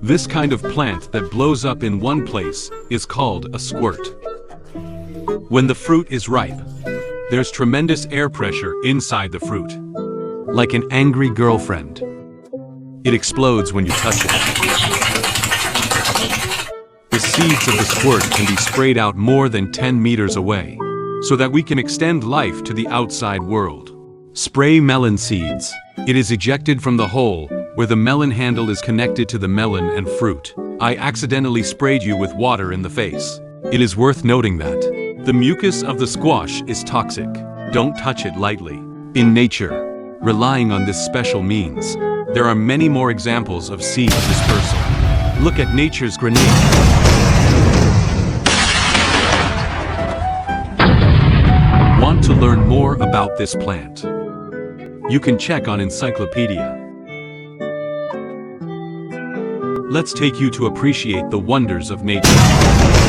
This kind of plant that blows up in one place is called a squirt. When the fruit is ripe, there's tremendous air pressure inside the fruit, like an angry girlfriend. It explodes when you touch it. The seeds of the squirt can be sprayed out more than 10 meters away, so that we can extend life to the outside world. Spray melon seeds. It is ejected from the hole where the melon handle is connected to the melon and fruit. I accidentally sprayed you with water in the face. It is worth noting that the mucus of the squash is toxic. Don't touch it lightly. In nature, relying on this special means, there are many more examples of seed dispersal. Look at nature's grenade. Want to learn more about this plant? You can check on encyclopedia. Let's take you to appreciate the wonders of nature.